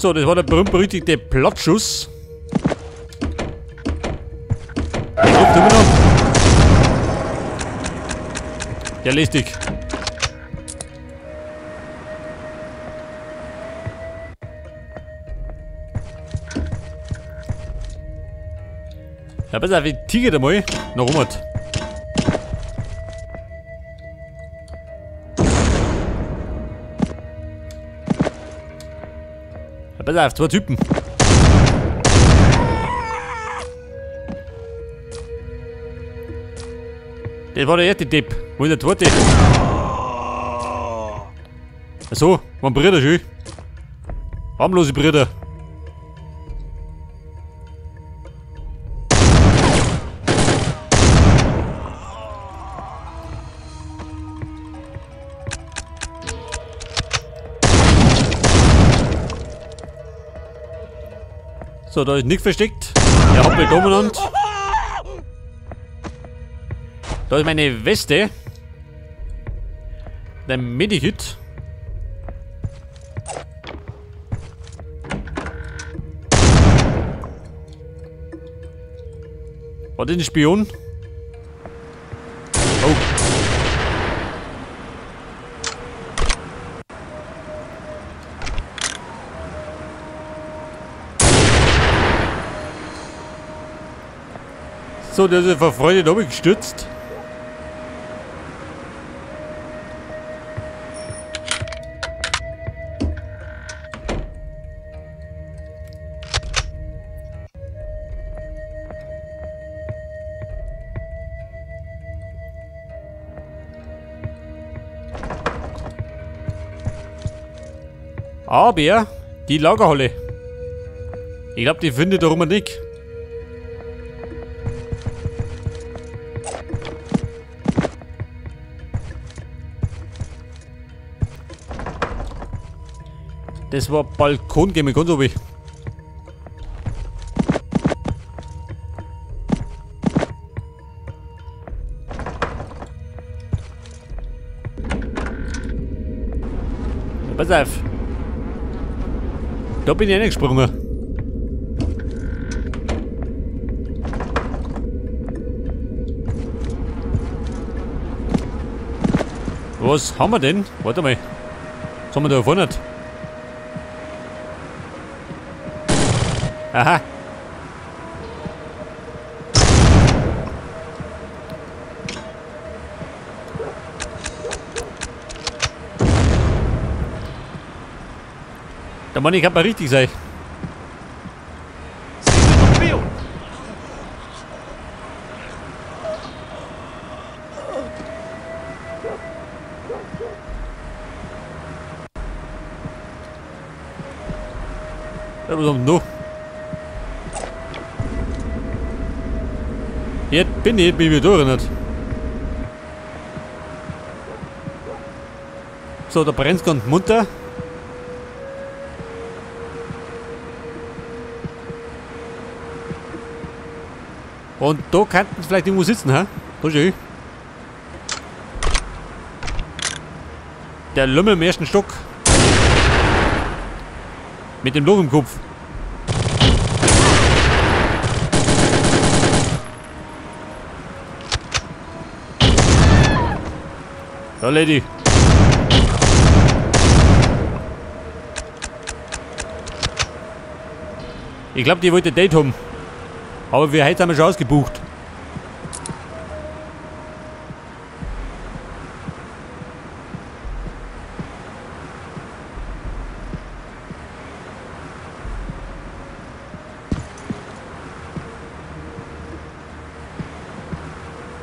So, das war der berühmt-berüchtigte Platzschuss. Der kommt immer noch. Der lästig. Ja, pass auf, ich tigert einmal nach oben. Ja, pass auf, 2 Typen. Das war der erste Depp. Wo ist der zweite? Achso, mein Bruder schön. Harmlose Brüder. So, da ist nichts versteckt. Der Happel dominant. Da ist meine Weste. Der Medikit. War das ein Spion? Oh. So, der ist vor Freude da gestürzt. Aber die Lagerhalle. Ich glaube, die findet darum nicht. Das war Balkon, gehen wir ganz oben. Pass auf. Da bin ich reingesprungen. Was haben wir denn? Warte mal. Was haben wir da vorne? Aha. Der Mann, ich kann mal richtig sein. Ja, was haben wir noch? Jetzt bin ich wieder durch. So, da brennt es ganz munter. Und da könnten sie vielleicht irgendwo sitzen, ha? Da schön. Der Lümmel im ersten Stock. Mit dem Loch im Kopf. So, Lady. Ich glaube, die wollte ein Date haben. Aber wir heute haben wir schon ausgebucht.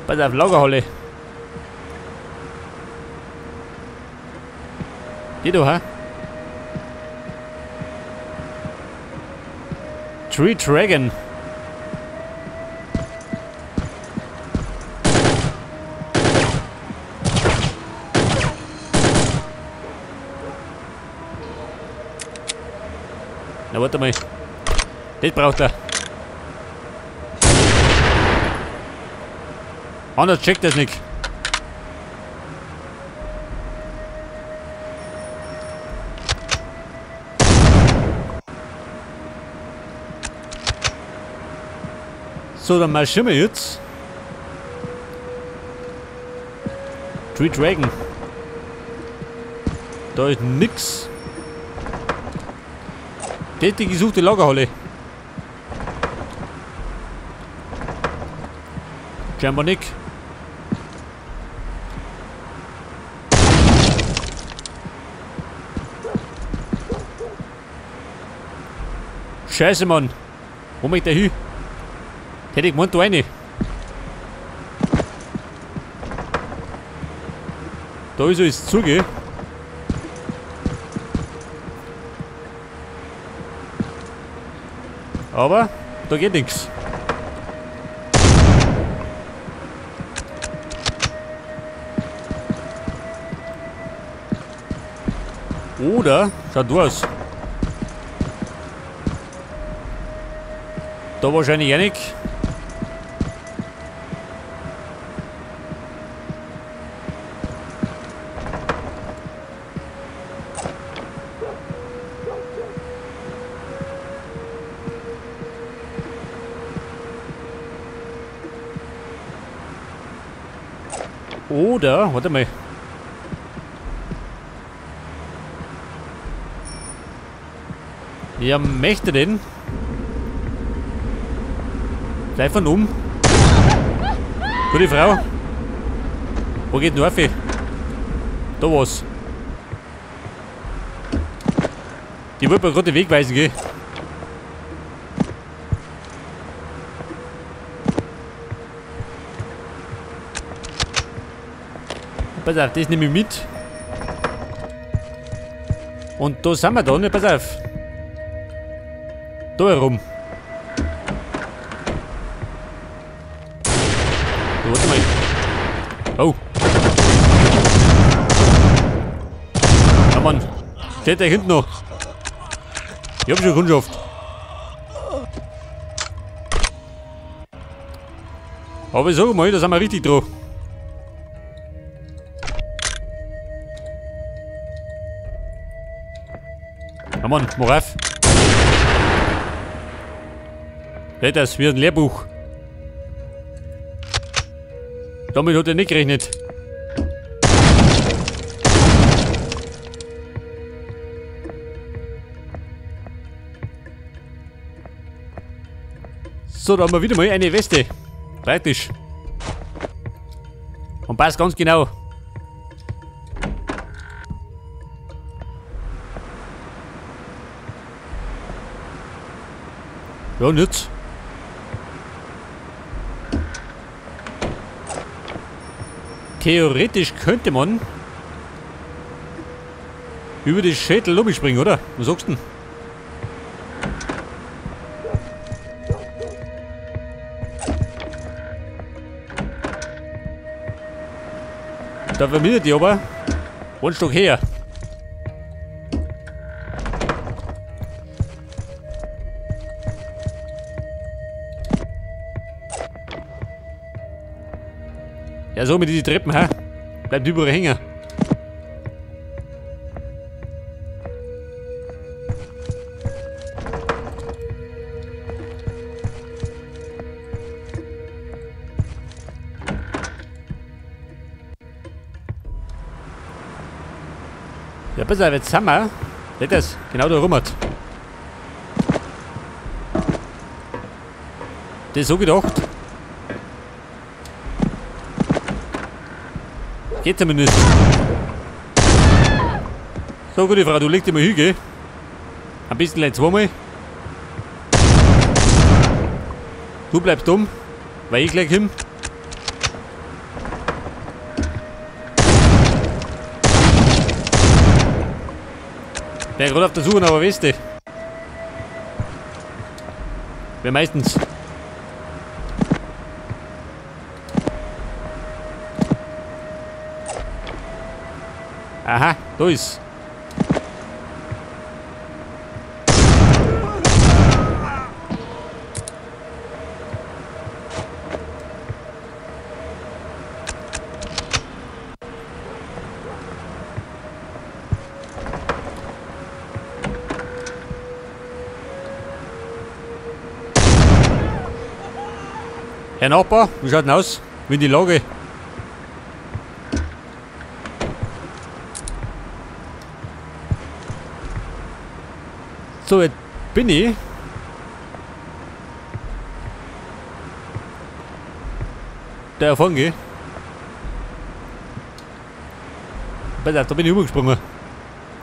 Pass auf, Lagerhalle. Die da, ha? Tree Dragon. Na, warte mal. Das braucht er. Anders checkt das nicht. So, dann marschieren wir jetzt. Tree Dragon. Da ist nix. Das ist die gesuchte Lagerhalle. Scheinbar nicht. Scheiße, Mann. Wo möchte der hin? Hätte ich gemeint, da rein. Da ist alles zuge. Aber da geht nichts. Oder, schaut du aus. Da wahrscheinlich auch nicht. Oder, warte mal. Ja, möchte denn? Gleich von oben. Gute Frau. Wo geht denn auf? Da was. Die wollte mir gerade den Weg weisen, gell? Pass auf, das nehme ich mit. Und da sind wir da, ne? Pass auf. Da herum. So, warte mal. Oh. Ja, Mann. Steht der hinten noch. Ich hab schon Kundschaft. Aber sag mal, da sind wir richtig drauf. Ja, Mann, mach auf. Das wird ein Lehrbuch. Damit hat er nicht gerechnet. So, da haben wir wieder mal eine Weste. Praktisch. Und passt ganz genau. Ja, und jetzt? Theoretisch könnte man über die Schädel umspringen, oder? Was sagst du denn? Da vermietet die aber ein Stück her. Ja, so mit diesen Treppen, ha? Bleibt überall hängen. Ja, pass auf, jetzt haben wir. Seht das? Genau da rum hat. Das so gedacht. Geht zumindest. So, gute Frau, du legst dich mal hin, gell? Ein bisschen gleich zweimal. Du bleibst dumm, weil ich gleich hin. Bin gerade auf der Suche nach einer Weste. Wer meistens. Aha, da ist. Herr Nachbar, wie schaut denn aus? Wie die Lage? So, jetzt bin ich. Da vorne. Da bin ich umgesprungen.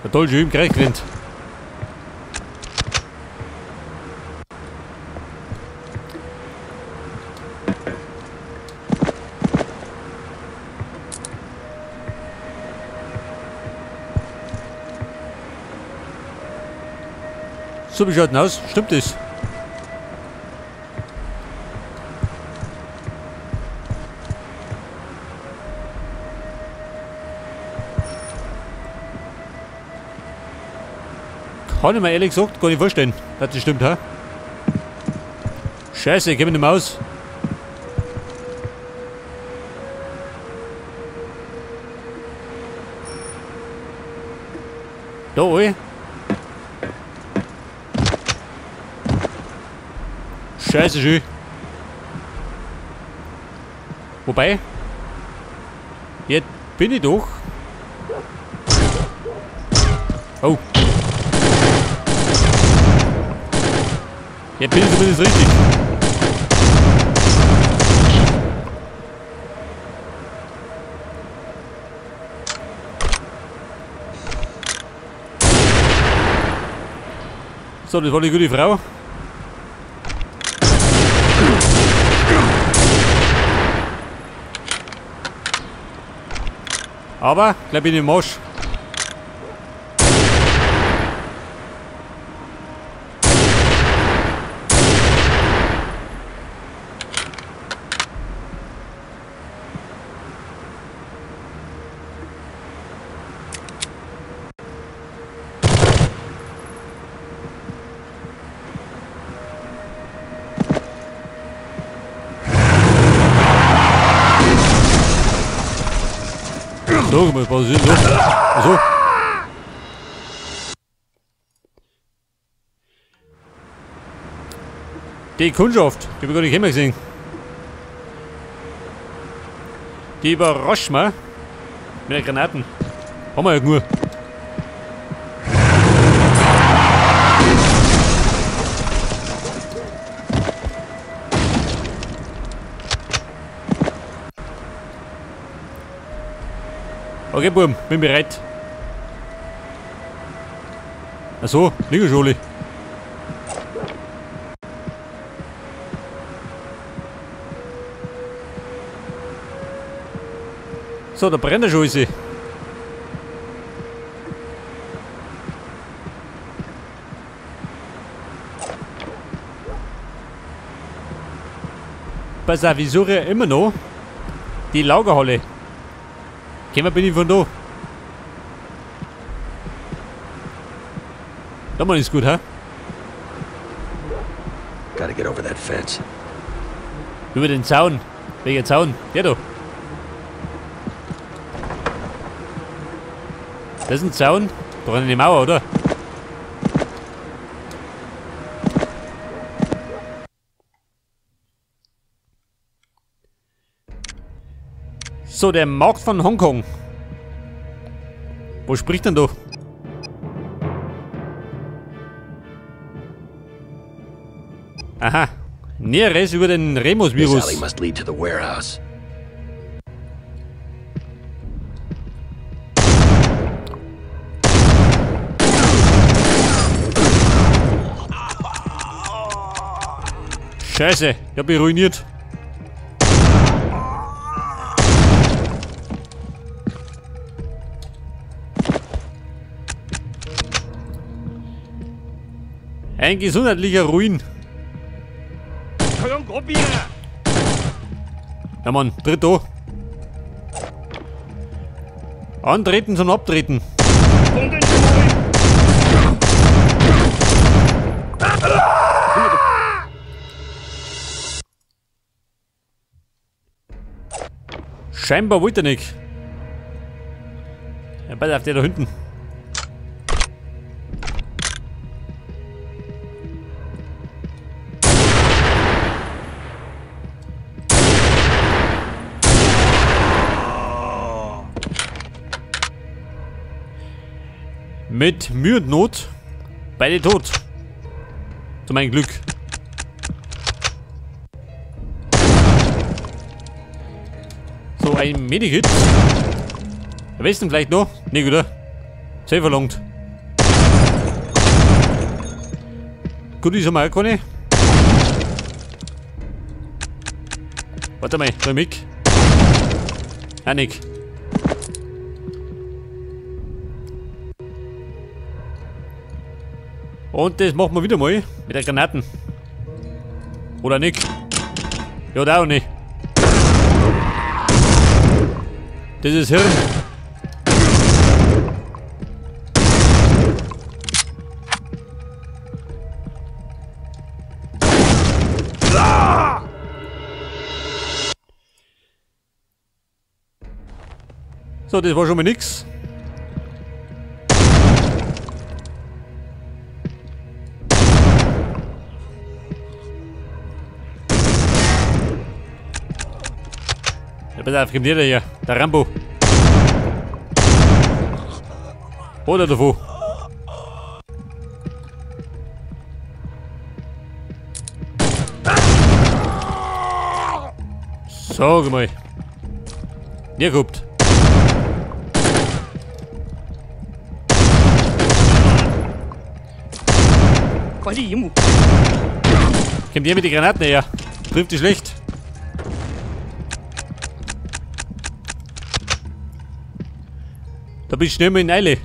Der toll schön gerecht rennt. So, wie schaut denn aus? Stimmt das? Kann ich mir ehrlich gesagt gar nicht vorstellen, dass das stimmt, ha? Scheiße, ich geh mir nicht mehr aus. Da, oi. Scheiße, schön. Wobei, jetzt bin ich doch. Oh. Jetzt bin ich zumindest richtig. So, das war eine gute Frau. Aber, gleich bin ich im Marsch. So, was passiert so? So. Die Kundschaft, die habe ich gar nicht immer gesehen. Die überrascht mich mit den Granaten. Haben wir ja nur. Okay, Buben, bin bereit. Achso, Liegeschule. So, da brennt er schon. Pass auf, ich suche immer noch die Lagerhalle. Kämmer bin ich von da. Da mal ist gut, ha? Gotta get over that fence. Über den Zaun. Welcher Zaun? Der da. Das ist ein Zaun. Da an die Mauer, oder? So, der Markt von Hongkong. Wo spricht denn da? Aha. Näheres über den This Remus-Virus. alley must lead to the warehouse. Scheiße, ich hab mich ruiniert. Ein gesundheitlicher Ruin. Ja Mann, tritt da. Antreten zum Abtreten. Scheinbar wollte er nicht. Ja, pass auf, der da hinten. Mit Mühe und Not beide tot. Zu meinem Glück. So, ein Medikit. Wer ist denn vielleicht noch? Nee, oder? Sehr verlangt. Gut, ist einmal keine. Warte mal, da Mick. Ah, Nick. Und das machen wir wieder mal mit der Granaten. Oder Nick. Ja, da auch nicht. Das ist Hirn. So, das war schon mal nix. Ja, pass auf, kommt jeder hier. Der Rambo. Oder davon. Sag mal. Ihr guckt. Kommt ihr mit den Granaten her? Trifft die schlecht. Da bist du schnell mal in Eile.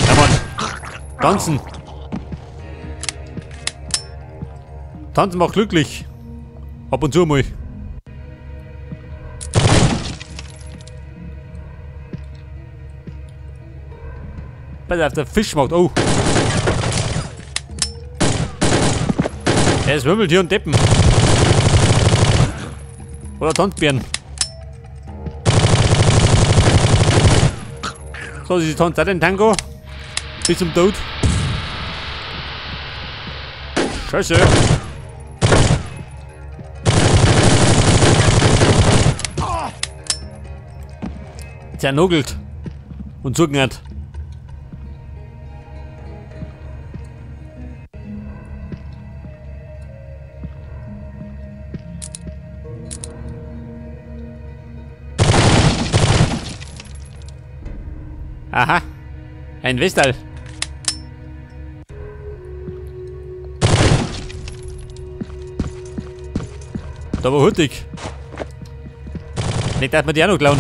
Ja, Mann. Tanzen. Tanzen macht glücklich. Ab und zu mal. Pass auf, der Fisch macht. Oh. Er ist wimmelt hier und Deppen. Oder Tanzbären. So, sie tanzt auch den Tango. Bis zum Tod. Scheiße. Zernogelt. Und zugehört. Aha, ein Westal. Da war hurtig. Nicht, dass wir die auch noch klauen.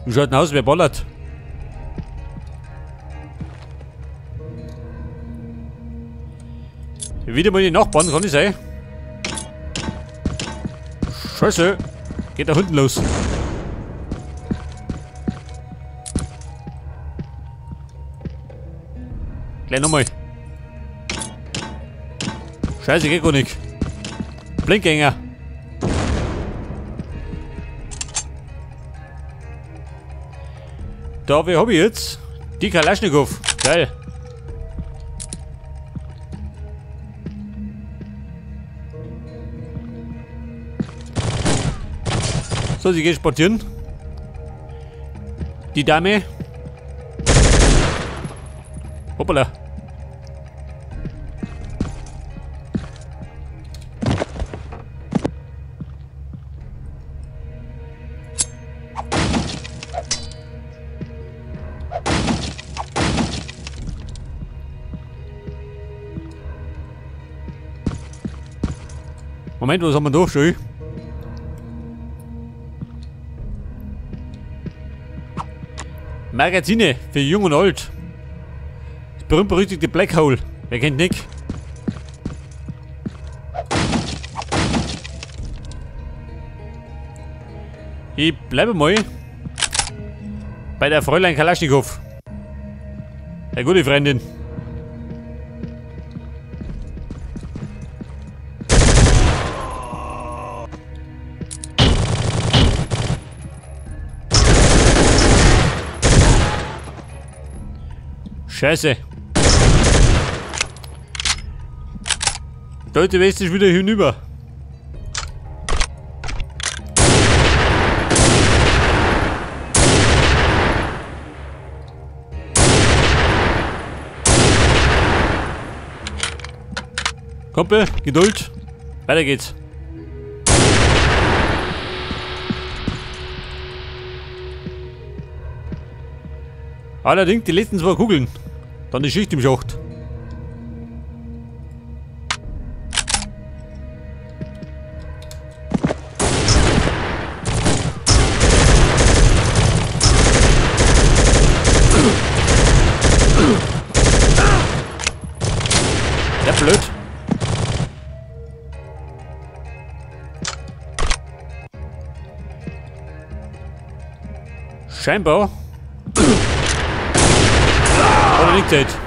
Wie schaut denn aus, wer ballert? Wieder mal die Nachbarn, kann ich sein? Scheiße, geht da hinten los. Gleich nochmal. Scheiße, geht gar nicht. Blinkgänger. Da, wie hab ich jetzt? Die Kalaschnikow. Geil. So, sie geht spazieren. Die Dame. Hoppala. Moment, was haben wir da schon? Magazine für Jung und Alt. Das berühmt-berüchtigte Black Hole. Wer kennt nicht? Ich bleibe mal bei der Fräulein Kalaschnikow. Eine gute Freundin. Scheiße. Stolze Weste ist wieder hinüber. Kumpel, Geduld. Weiter geht's. Allerdings die letzten 2 Kugeln. Dann die Schicht im Schacht. Ja, blöd. Scheinbar. Oder liegt er jetzt?